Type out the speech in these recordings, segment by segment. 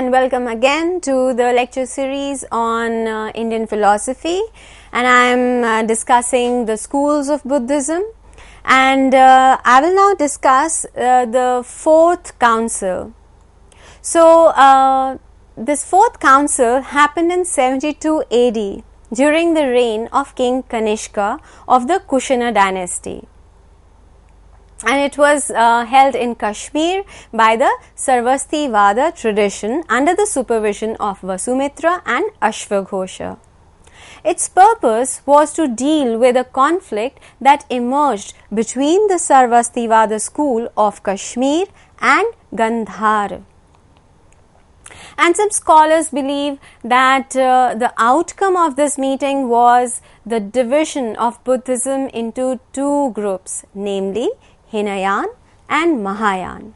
and welcome again to the lecture series on Indian philosophy, and I am discussing the schools of Buddhism, and I will now discuss the fourth council. So this fourth council happened in 72 AD during the reign of King Kanishka of the Kushana dynasty. And it was held in Kashmir by the Sarvastivada tradition under the supervision of Vasumitra and Ashvaghosha. Its purpose was to deal with a conflict that emerged between the Sarvastivada school of Kashmir and Gandhar. And some scholars believe that the outcome of this meeting was the division of Buddhism into two groups, namely Hinayana and Mahayana.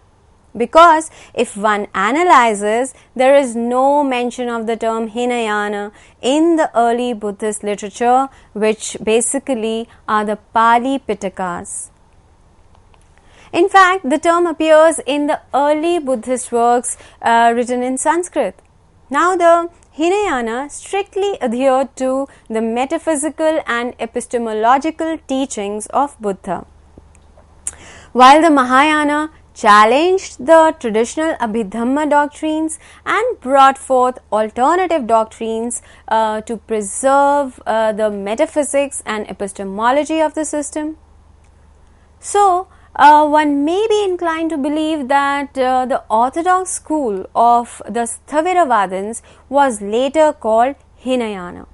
Because if one analyzes, there is no mention of the term Hinayana in the early Buddhist literature, which basically are the Pali Pitakas. In fact, the term appears in the early Buddhist works written in Sanskrit. Now, the Hinayana strictly adhered to the metaphysical and epistemological teachings of Buddha, while the Mahayana challenged the traditional Abhidhamma doctrines and brought forth alternative doctrines to preserve the metaphysics and epistemology of the system. So, one may be inclined to believe that the orthodox school of the Sthaviravadins was later called Hinayana,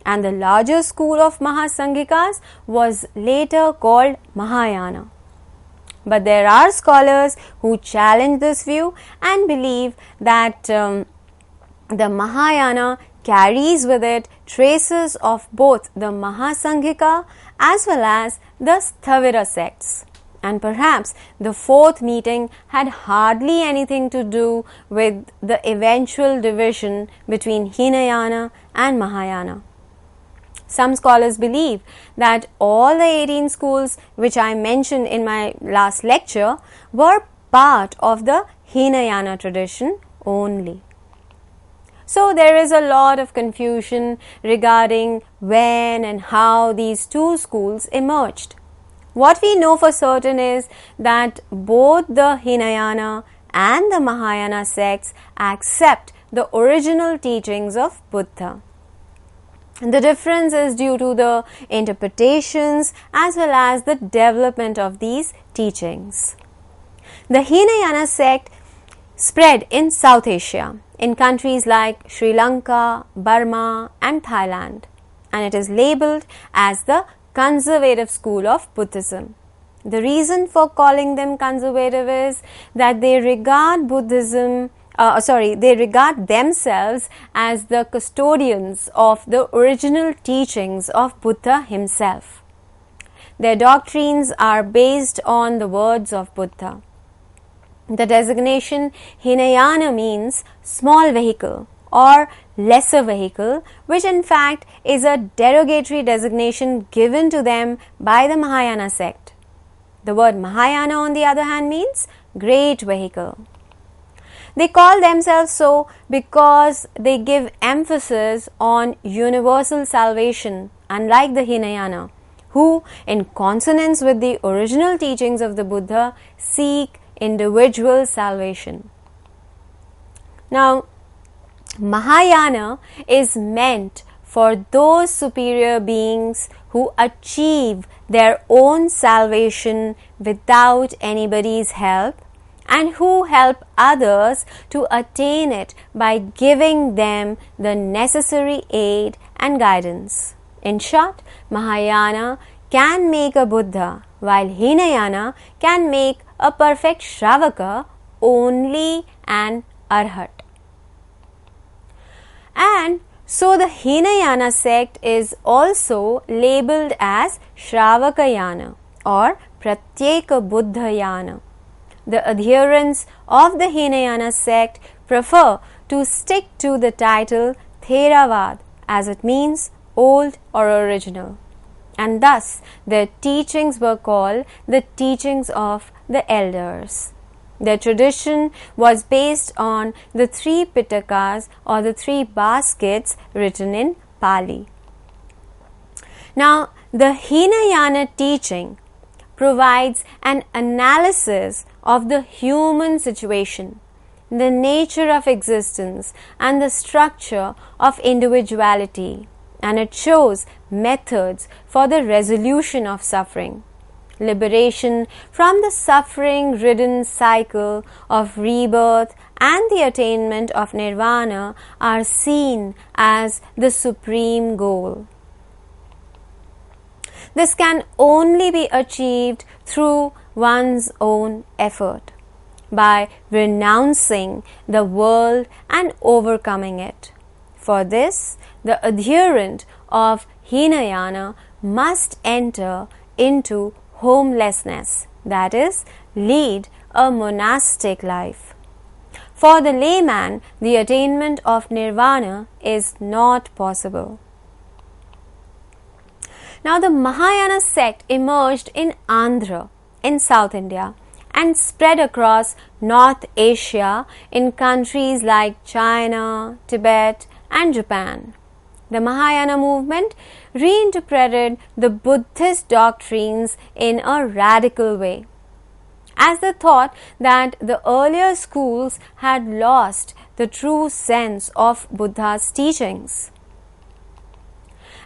and the larger school of Mahasanghikas was later called Mahayana. But there are scholars who challenge this view and believe that the Mahayana carries with it traces of both the Mahasanghika as well as the Sthavira sects. And perhaps the fourth meeting had hardly anything to do with the eventual division between Hinayana and Mahayana. Some scholars believe that all the 18 schools which I mentioned in my last lecture were part of the Hinayana tradition only. So there is a lot of confusion regarding when and how these two schools emerged. What we know for certain is that both the Hinayana and the Mahayana sects accept the original teachings of Buddha. The difference is due to the interpretations as well as the development of these teachings. The Hinayana sect spread in South Asia, in countries like Sri Lanka, Burma and Thailand, and it is labeled as the conservative school of Buddhism. The reason for calling them conservative is that they regard they regard themselves as the custodians of the original teachings of Buddha himself. Their doctrines are based on the words of Buddha. The designation Hinayana means small vehicle or lesser vehicle, which in fact is a derogatory designation given to them by the Mahayana sect. The word Mahayana, on the other hand, means great vehicle. They call themselves so because they give emphasis on universal salvation, unlike the Hinayana, who, in consonance with the original teachings of the Buddha, seek individual salvation. Now, Mahayana is meant for those superior beings who achieve their own salvation without anybody's help, and who help others to attain it by giving them the necessary aid and guidance. In short, Mahayana can make a Buddha, while Hinayana can make a perfect Shravaka, only an Arhat. And so the Hinayana sect is also labeled as Shravakayana or Pratyeka Buddhayana. The adherents of the Hinayana sect prefer to stick to the title Theravada, as it means old or original, and thus their teachings were called the teachings of the elders. Their tradition was based on the 3 Pitakas or the 3 baskets written in Pali. Now, the Hinayana Teaching provides an analysis of the human situation, the nature of existence, and the structure of individuality, and it shows methods for the resolution of suffering. Liberation from the suffering-ridden cycle of rebirth and the attainment of nirvana are seen as the supreme goal. This can only be achieved through one's own effort, by renouncing the world and overcoming it. For this, the adherent of Hinayana must enter into homelessness, that is, lead a monastic life. For the layman, the attainment of nirvana is not possible. Now, the Mahayana sect emerged in Andhra, in South India, and spread across North Asia in countries like China, Tibet, and Japan. The Mahayana movement reinterpreted the Buddhist doctrines in a radical way, as they thought that the earlier schools had lost the true sense of Buddha's teachings.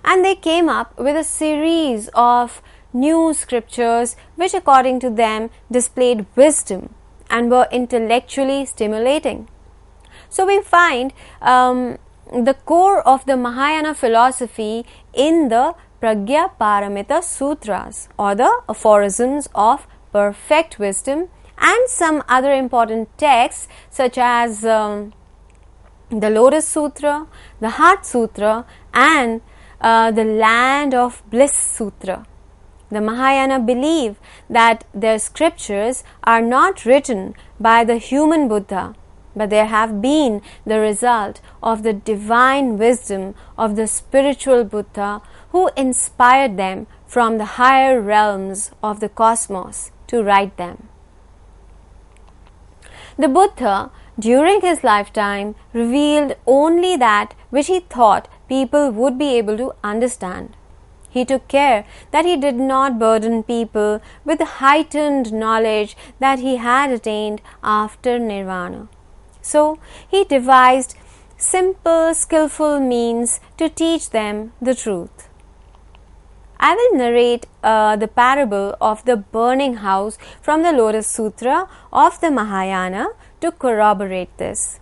And they came up with a series of new scriptures which, according to them, displayed wisdom and were intellectually stimulating. So we find the core of the Mahayana philosophy in the Pragya Paramita Sutras, or the aphorisms of perfect wisdom, and some other important texts such as the Lotus Sutra, the Heart Sutra, and the Land of Bliss Sutra. The Mahayana believe that their scriptures are not written by the human Buddha, but they have been the result of the divine wisdom of the spiritual Buddha who inspired them from the higher realms of the cosmos to write them. The Buddha, during his lifetime, revealed only that which he thought people would be able to understand. He took care that he did not burden people with the heightened knowledge that he had attained after nirvana. So, he devised simple, skillful means to teach them the truth. I will narrate the parable of the burning house from the Lotus Sutra of the Mahayana to corroborate this.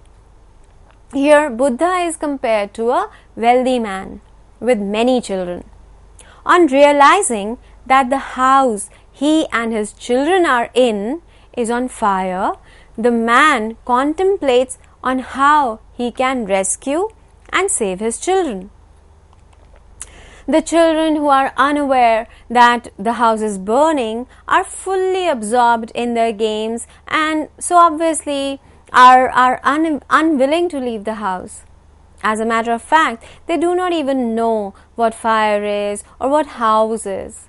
Here, Buddha is compared to a wealthy man with many children. On realizing that the house he and his children are in is on fire, the man contemplates on how he can rescue and save his children. The children, who are unaware that the house is burning, are fully absorbed in their games and so obviously are unwilling to leave the house. As a matter of fact, they do not even know what fire is or what house is.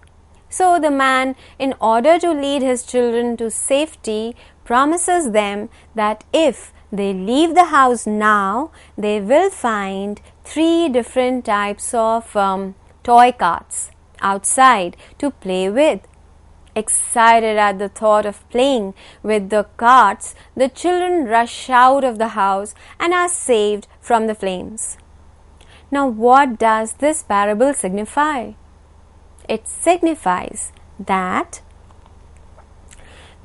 So the man, in order to lead his children to safety, promises them that if they leave the house now, they will find 3 different types of toy carts outside to play with. Excited at the thought of playing with the carts, the children rush out of the house and are saved from the flames. Now, what does this parable signify? It signifies that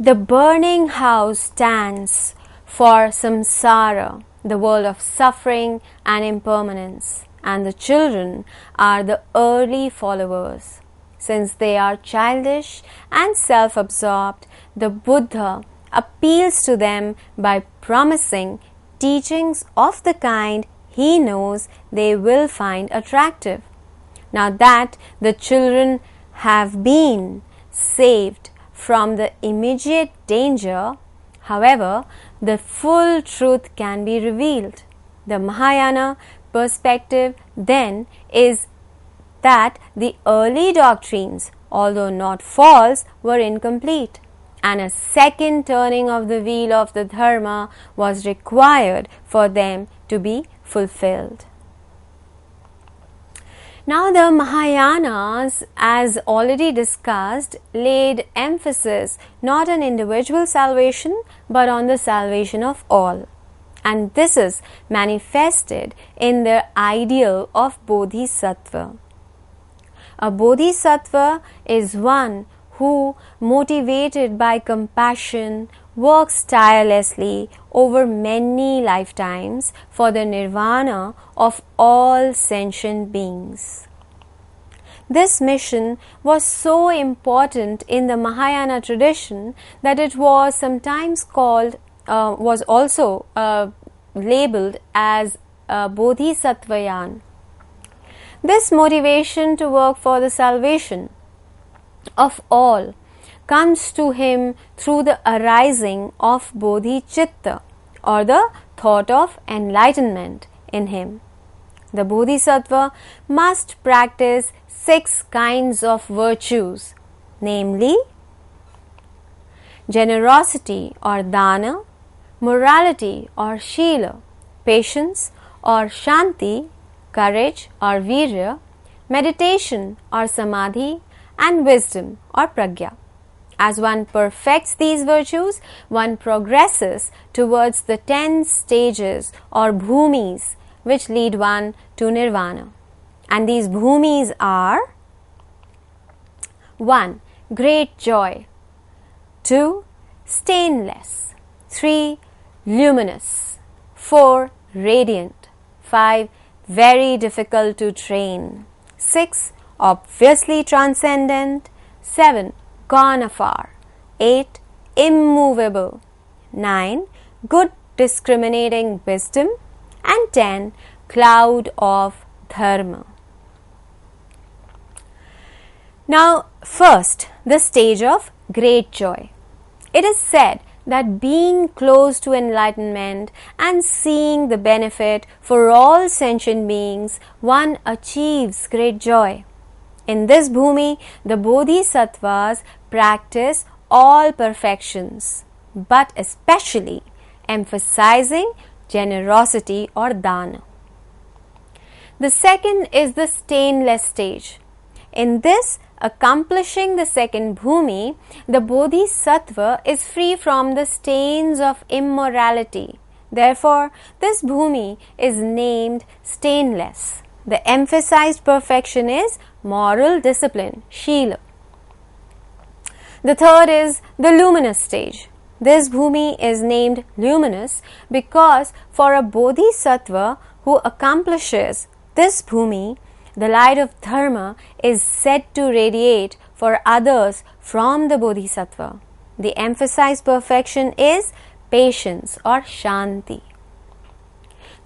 the burning house stands for samsara, the world of suffering and impermanence, and the children are the early followers. Since they are childish and self-absorbed, the Buddha appeals to them by promising teachings of the kind he knows they will find attractive. Now that the children have been saved from the immediate danger, however, the full truth can be revealed. The Mahayana perspective then is that the early doctrines, although not false, were incomplete, and a second turning of the wheel of the dharma was required for them to be fulfilled. Now the Mahayanas, as already discussed, laid emphasis not on individual salvation but on the salvation of all. And this is manifested in their ideal of Bodhisattva. A Bodhisattva is one who, motivated by compassion, works tirelessly over many lifetimes for the nirvana of all sentient beings. This mission was so important in the Mahayana tradition that it was sometimes was also labeled as Bodhisattvayan. This motivation to work for the salvation of all comes to him through the arising of bodhicitta, or the thought of enlightenment in him. The Bodhisattva must practice 6 kinds of virtues, namely generosity or dana, morality or shila, patience or shanti, courage or virya, meditation or samadhi, and wisdom or pragya. As one perfects these virtues, one progresses towards the 10 stages or bhumis which lead one to nirvana. And these bhumis are: 1. Great joy. 2. Stainless. 3. Luminous. 4. Radiant. 5. Very difficult to train. 6. Obviously transcendent. 7. Gone afar. 8. Immovable. 9. Good discriminating wisdom. And 10. Cloud of dharma. Now, first, the stage of great joy. It is said that being close to enlightenment and seeing the benefit for all sentient beings, one achieves great joy. In this bhumi, the bodhisattvas practice all perfections, but especially emphasizing generosity or dana. The second is the stainless stage. In this, accomplishing the second bhumi, the bodhisattva is free from the stains of immorality. Therefore, this bhumi is named stainless. The emphasized perfection is moral discipline, shila. The third is the luminous stage. This bhumi is named luminous because for a bodhisattva who accomplishes this bhumi, the light of dharma is said to radiate for others from the bodhisattva. The emphasized perfection is patience or shanti.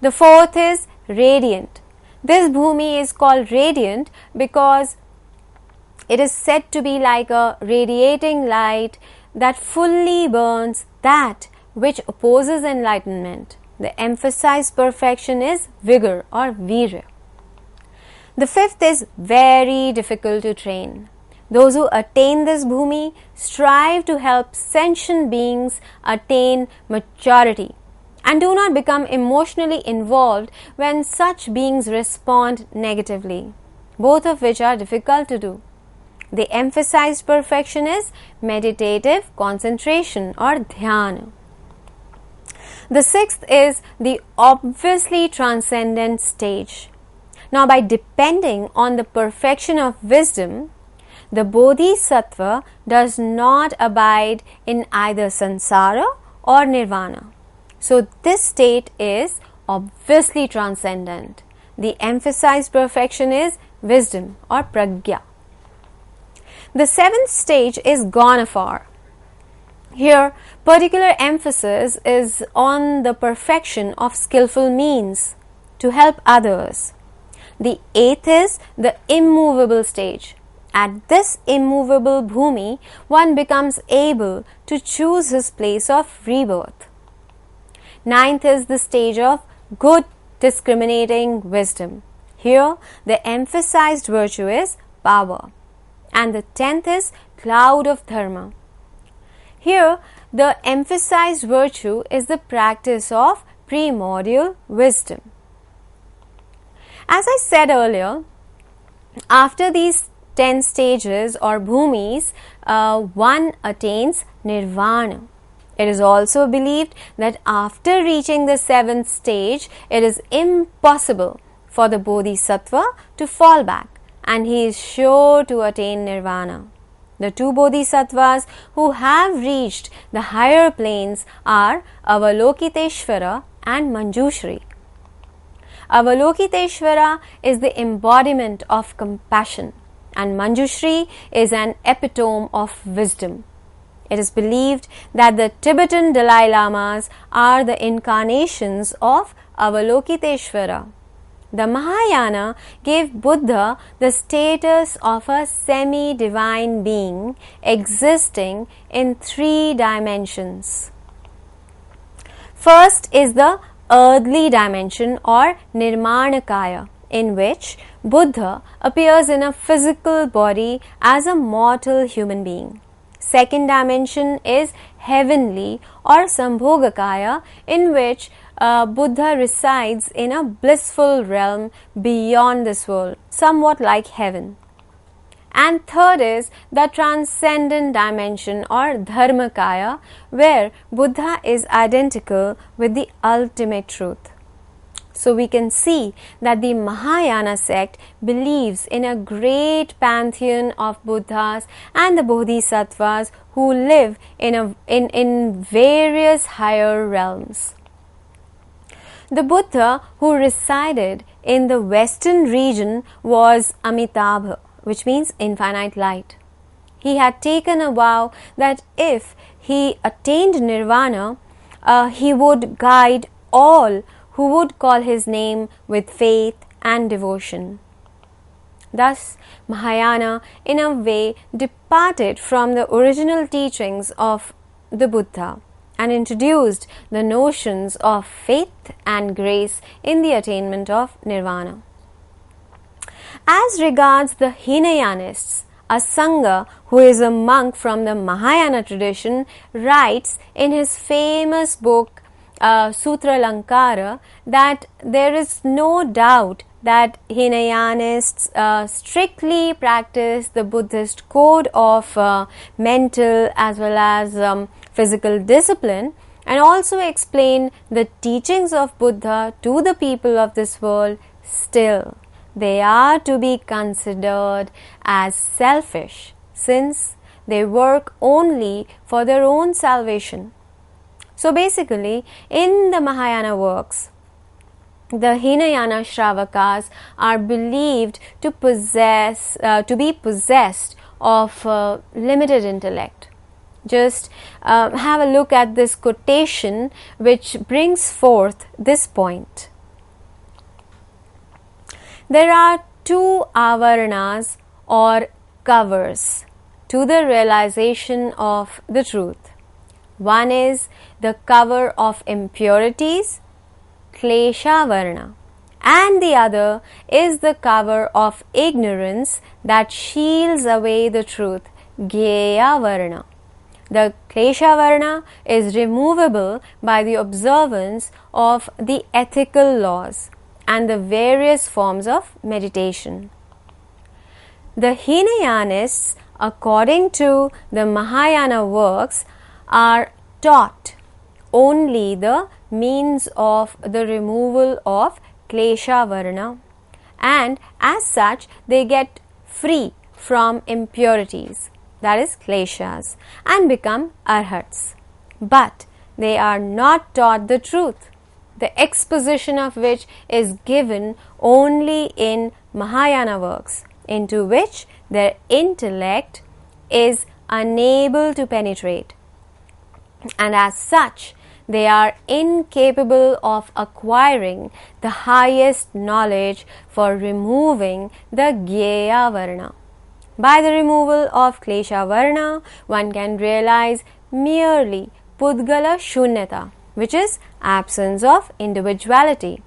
The fourth is radiant. This bhumi is called radiant because it is said to be like a radiating light that fully burns that which opposes enlightenment. The emphasized perfection is vigor or virya. The fifth is very difficult to train. Those who attain this bhumi strive to help sentient beings attain maturity and do not become emotionally involved when such beings respond negatively, both of which are difficult to do. The emphasized perfection is meditative concentration or dhyana. The sixth is the obviously transcendent stage. Now, by depending on the perfection of wisdom, the bodhisattva does not abide in either samsara or nirvana. So, this state is obviously transcendent. The emphasized perfection is wisdom or pragya. The seventh stage is gone afar. Here, particular emphasis is on the perfection of skillful means to help others. The eighth is the immovable stage. At this immovable bhumi, one becomes able to choose his place of rebirth. Ninth is the stage of good discriminating wisdom. Here, the emphasized virtue is power. And the 10th is cloud of dharma. Here, the emphasized virtue is the practice of primordial wisdom. As I said earlier, after these 10 stages or bhumis, one attains nirvana. It is also believed that after reaching the 7th stage, it is impossible for the Bodhisattva to fall back, and he is sure to attain nirvana. The two Bodhisattvas who have reached the higher planes are Avalokiteshvara and Manjushri. Avalokiteshvara is the embodiment of compassion, and Manjushri is an epitome of wisdom. It is believed that the Tibetan Dalai Lamas are the incarnations of Avalokiteshvara. The Mahayana gave Buddha the status of a semi-divine being existing in 3 dimensions. First is the earthly dimension or Nirmanakaya, in which Buddha appears in a physical body as a mortal human being. Second dimension is heavenly or Sambhogakaya, in which Buddha resides in a blissful realm beyond this world, somewhat like heaven. And third is the transcendent dimension or Dharmakaya, where Buddha is identical with the ultimate truth. So we can see that the Mahayana sect believes in a great pantheon of Buddhas and the Bodhisattvas who live in various higher realms. The Buddha who resided in the western region was Amitabha, which means infinite light. He had taken a vow that if he attained nirvana, he would guide all who would call his name with faith and devotion. Thus, Mahayana, in a way, departed from the original teachings of the Buddha and introduced the notions of faith and grace in the attainment of nirvana. As regards the Hinayanists, a Sangha who is a monk from the Mahayana tradition writes in his famous book Sutra Lankara that there is no doubt that Hinayanists strictly practice the Buddhist code of mental as well as physical discipline, and also explain the teachings of Buddha to the people of this world. Still, they are to be considered as selfish, since they work only for their own salvation. So basically, in the Mahayana works, the Hinayana Shravakas are believed to be possessed of limited intellect. Just have a look at this quotation which brings forth this point. There are 2 avaranas or covers to the realization of the truth. One is the cover of impurities, klesha varna, and the other is the cover of ignorance that shields away the truth, gyeya varna. The klesha varna is removable by the observance of the ethical laws and the various forms of meditation. The Hinayanists, according to the Mahayana works, are taught only the means of the removal of klesha varna, and as such they get free from impurities, that is kleshas, and become arhats. But they are not taught the truth, the exposition of which is given only in Mahayana works, into which their intellect is unable to penetrate, and as such they are incapable of acquiring the highest knowledge for removing the gyeya varna. By the removal of klesha varna, one can realize merely pudgala shunyata, which is absence of individuality,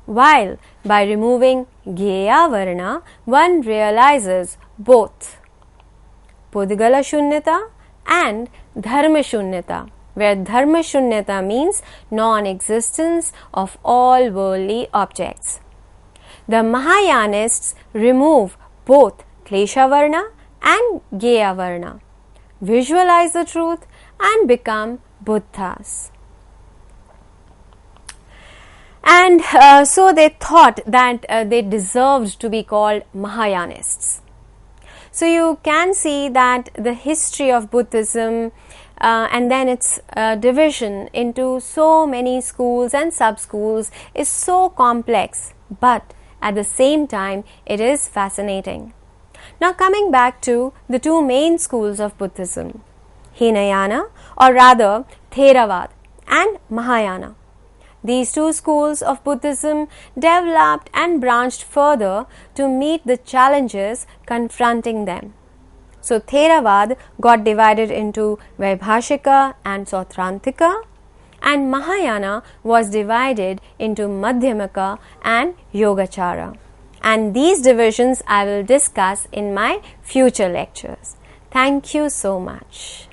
while by removing gyeya varna, one realizes both pudgala shunyata and dharma shunyata, where dharma shunyata means non-existence of all worldly objects. The Mahayanists remove both klesha varna and geya varna, visualize the truth and become Buddhas. And so they thought that they deserved to be called Mahayanists. So you can see that the history of Buddhism and then its division into so many schools and sub-schools is so complex, but at the same time it is fascinating. Now coming back to the two main schools of Buddhism, Hinayana, or rather Theravada, and Mahayana. These two schools of Buddhism developed and branched further to meet the challenges confronting them. So Theravada got divided into Vaibhashika and Sautrantika, and Mahayana was divided into Madhyamaka and Yogacara. And these divisions I will discuss in my future lectures. Thank you so much.